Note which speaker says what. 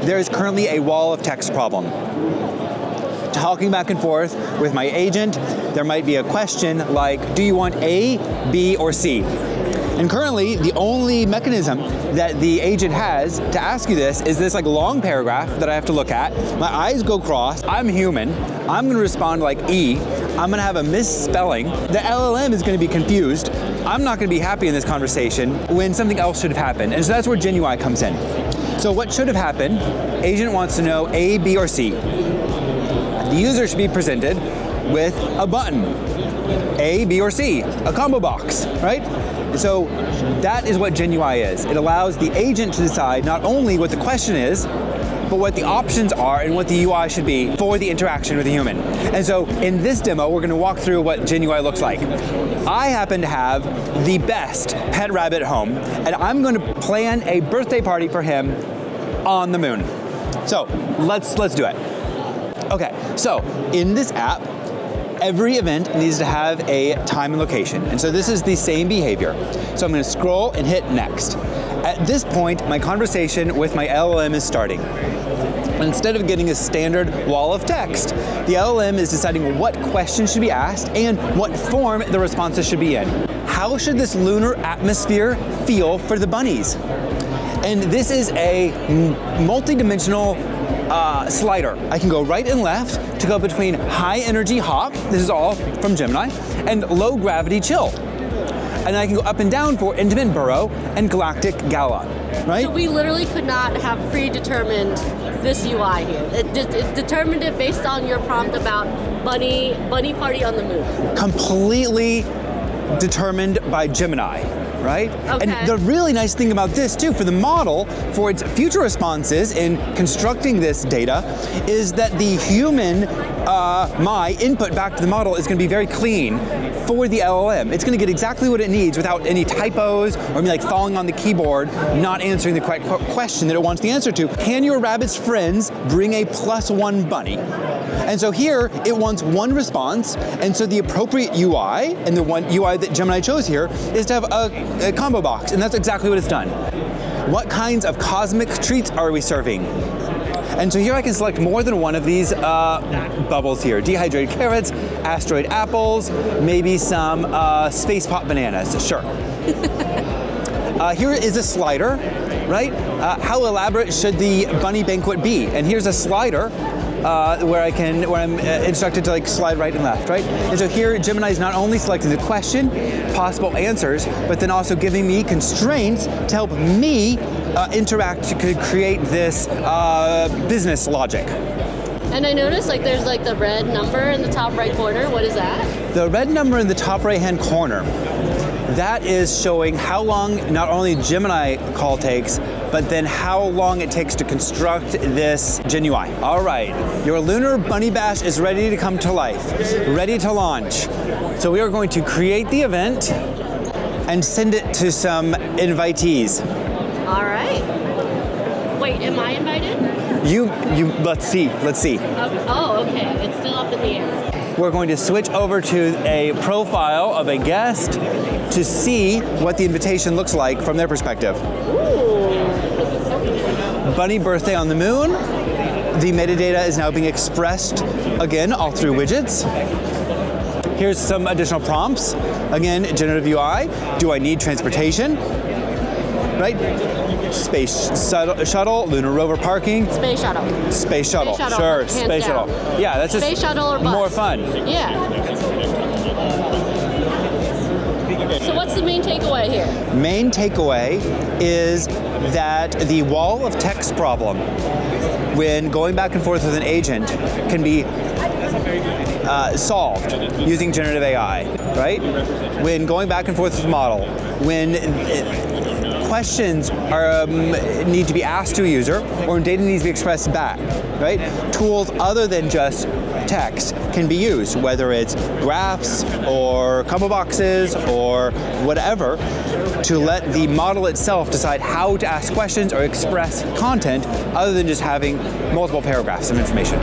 Speaker 1: there is currently a wall of text problem. Talking back and forth with my agent, there might be a question like, do you want A, B, or C? And currently, the only mechanism that the agent has to ask you this is this like long paragraph that I have to look at. My eyes go cross, I'm human, I'm gonna respond like E, I'm gonna have a misspelling, the LLM is gonna be confused, I'm not gonna be happy in this conversation when something else should have happened. And so that's where GenUI comes in. So what should have happened? Agent wants to know A, B, or C. The user should be presented with a button, A, B, or C, a combo box, right? So that is what GenUI is. It allows the agent to decide not only what the question is, but what the options are and what the UI should be for the interaction with the human. And so in this demo, we're gonna walk through what GenUI looks like. I happen to have the best pet rabbit at home, and I'm gonna plan a birthday party for him on the moon. So let's do it. Okay, so in this app, every event needs to have a time and location. And so this is the same behavior. So I'm gonna scroll and hit next. At this point, my conversation with my LLM is starting. Instead of getting a standard wall of text, the LLM is deciding what questions should be asked and what form the responses should be in. How should this lunar atmosphere feel for the bunnies? And this is a multi-dimensional slider. I can go right and left to go between high energy hop, this is all from Gemini, and low gravity chill. And I can go up and down for intimate burrow and galactic gala, right?
Speaker 2: So we literally could not have predetermined this UI here. It determined it based on your prompt about bunny party on the moon.
Speaker 1: Completely determined by Gemini, right?
Speaker 2: Okay.
Speaker 1: And the really nice thing about this too, for the model, for its future responses in constructing this data, is that the human, my input back to the model is gonna be very clean for the LLM. It's gonna get exactly what it needs without any typos or me like falling on the keyboard, not answering the correct question that it wants the answer to. Can your rabbit's friends bring a +1 bunny? And so here, it wants one response, and so the appropriate UI, and the one UI that Gemini chose here, is to have a combo box, and that's exactly what it's done. What kinds of cosmic treats are we serving? And so here I can select more than one of these bubbles here. Dehydrated carrots, asteroid apples, maybe some space pot bananas, sure. Here is a slider, right? How elaborate should the bunny banquet be? And here's a slider where I'm instructed to like slide right and left, right? And so here, Gemini is not only selecting the question, possible answers, but then also giving me constraints to help me interact to create this business logic.
Speaker 2: And I noticed like there's like the red number in the top right corner. What is that?
Speaker 1: The red number in the top right-hand corner, that is showing how long not only Gemini call takes, but then how long it takes to construct this GenUI. All right, your Lunar Bunny Bash is ready to come to life, ready to launch. So we are going to create the event and send it to some invitees.
Speaker 2: All right. Wait, am I invited?
Speaker 1: Let's see.
Speaker 2: Oh, okay, it's still up in the air.
Speaker 1: We're going to switch over to a profile of a guest to see what the invitation looks like from their perspective.
Speaker 2: Ooh.
Speaker 1: Bunny birthday on the moon. The metadata is now being expressed again all through widgets. Here's some additional prompts. Again, generative UI. Do I need transportation? Right? Space shuttle, lunar rover parking.
Speaker 2: Space shuttle.
Speaker 1: Space shuttle. Sure, space shuttle. Yeah, that's just
Speaker 2: space shuttle or bus.
Speaker 1: More fun.
Speaker 2: Yeah. So what's the main takeaway here?
Speaker 1: Main takeaway is that the wall of text problem, when going back and forth with an agent, can be solved using generative AI, right? When going back and forth with the model, when questions need to be asked to a user, or when data needs to be expressed back, right? Tools other than just text can be used, whether it's graphs or combo boxes or whatever, to let the model itself decide how to ask questions or express content other than just having multiple paragraphs of information.